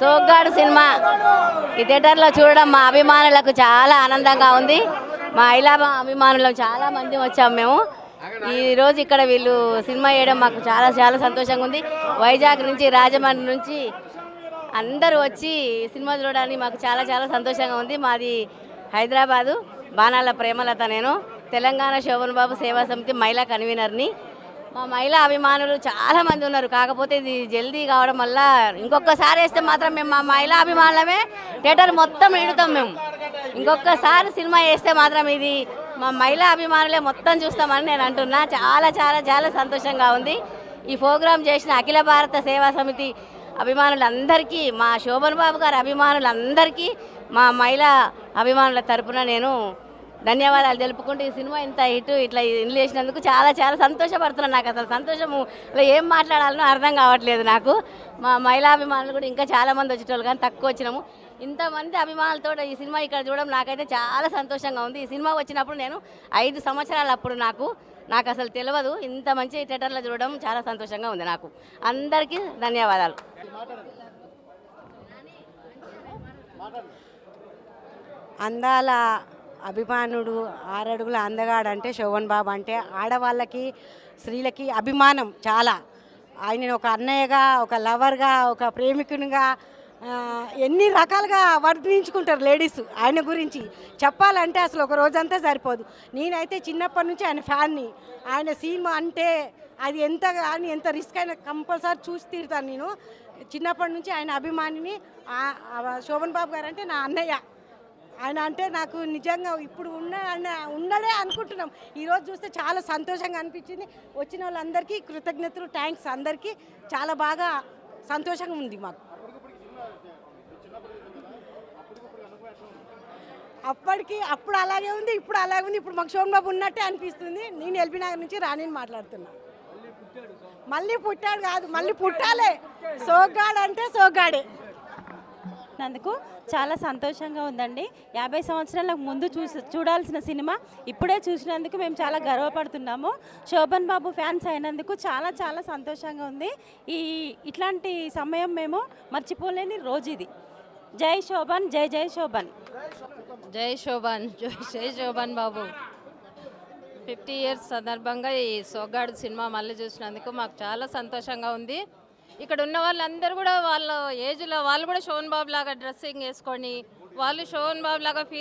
సోగ్గాడు cinema ఈ థియేటర్లో చూడడం మా అభిమానులకు చాలా ఆనందంగా ఉంది. మా అభిమానులు చాలా మంది వచ్చాము మేము. ఈరోజు ఇక్కడ వీళ్ళు సినిమా వేయడం మాకు చాలా చాలా సంతోషంగా ఉంది. వైజాగ్ నుంచి, రాజమండ్రి నుంచి అందరూ వచ్చి సినిమా చూడడానికి మాకు చాలా చాలా సంతోషంగా ఉంది. మాది హైదరాబాదు, బాణాల ప్రేమలత. నేను తెలంగాణ శోభన్ బాబు సేవా సమితి మహిళా కన్వీనర్ని. మా మహిళా అభిమానులు చాలామంది ఉన్నారు. కాకపోతే ఇది జల్దీ కావడం వల్ల ఇంకొకసారి వేస్తే మాత్రం మేము మా మహిళా అభిమానులమే థియేటర్ మొత్తం నిండుతాం. మేము ఇంకొకసారి సినిమా వేస్తే మాత్రం ఇది మా మహిళా అభిమానులే మొత్తం చూస్తామని నేను అంటున్నా. చాలా చాలా చాలా సంతోషంగా ఉంది. ఈ ప్రోగ్రాం చేసిన అఖిల భారత సేవా సమితి అభిమానులందరికీ, మా శోభన్ బాబు గారి అభిమానులందరికీ, మా మహిళా అభిమానుల తరపున నేను ధన్యవాదాలు తెలుపుకుంటూ ఈ సినిమా ఇంత ఇట్లా చేసినందుకు చాలా చాలా సంతోషపడుతున్నాను. నాకు అసలు సంతోషము ఏం మాట్లాడాలనో అర్థం కావట్లేదు నాకు. మా మహిళా అభిమానులు కూడా ఇంకా చాలామంది వచ్చేటోళ్ళు, కానీ తక్కువ వచ్చినాము. ఇంతమంది అభిమానులతో ఈ సినిమా ఇక్కడ చూడడం నాకైతే చాలా సంతోషంగా ఉంది. ఈ సినిమా వచ్చినప్పుడు నేను 5 సంవత్సరాలు అప్పుడు నాకు అసలు తెలియదు. ఇంత మంచి థియేటర్లో చూడడం చాలా సంతోషంగా ఉంది నాకు. అందరికీ ధన్యవాదాలు. అందాల అభిమానుడు, 6 అడుగుల అందగాడంటే శోభన్ బాబు అంటే ఆడవాళ్ళకి, స్త్రీలకి అభిమానం చాలా. ఆయన ఒక అన్నయ్యగా, ఒక లవర్గా, ఒక ప్రేమికునిగా ఎన్ని రకాలుగా వర్ణించుకుంటారు లేడీస్. ఆయన గురించి చెప్పాలంటే అసలు ఒక రోజంతా సరిపోదు. నేనైతే చిన్నప్పటి నుంచి ఆయన ఫ్యాన్ని. ఆయన సినిమా అంటే అది ఎంత కానీ ఎంత రిస్క్ అయినా కంపల్సరీ చూసి తీరుతాను నేను. చిన్నప్పటి నుంచి ఆయన అభిమానిని. శోభన్ బాబు గారు అంటే నా అన్నయ్య. ఆయన అంటే నాకు నిజంగా ఇప్పుడు ఉన్నడే అనుకుంటున్నాం. ఈరోజు చూస్తే చాలా సంతోషంగా అనిపించింది. వచ్చిన వాళ్ళందరికీ కృతజ్ఞతలు, థ్యాంక్స్. అందరికీ చాలా బాగా సంతోషంగా ఉంది మాకు. అప్పుడు అలాగే ఉంది, ఇప్పుడు అలాగే ఉంది. ఇప్పుడు మాకు శోభన్ బాబు ఉన్నట్టే అనిపిస్తుంది. నేను ఎల్బీ నగర్ నుంచి రాణిని మాట్లాడుతున్నా. మళ్ళీ పుట్టాడు కాదు, మళ్ళీ పుట్టాలే. సోగ్గాడు అంటే సోగ్గాడే. నందుకు చాలా సంతోషంగా ఉందండి. 50 సంవత్సరాలకు ముందు చూడాల్సిన సినిమా ఇప్పుడే చూసినందుకు మేము చాలా గర్వపడుతున్నాము. శోభన్ బాబు ఫ్యాన్స్ అయినందుకు చాలా చాలా సంతోషంగా ఉంది. ఇట్లాంటి సమయం మేము మర్చిపోలేని రోజు ఇది. జై శోభన్, జై జై శోభన్. జై శోభన్, జై శోభన్ బాబు. 50 ఇయర్స్ సందర్భంగా ఈ సోగ్గాడు సినిమా మళ్ళీ చూసినందుకు మాకు చాలా సంతోషంగా ఉంది. ఇక్కడ ఉన్న వాళ్ళందరూ కూడా వాళ్ళ ఏజ్లో వాళ్ళు కూడా శోభన్ బాబు లాగా డ్రెస్సింగ్ వేసుకొని వాళ్ళు శోభన్ బాబు లాగా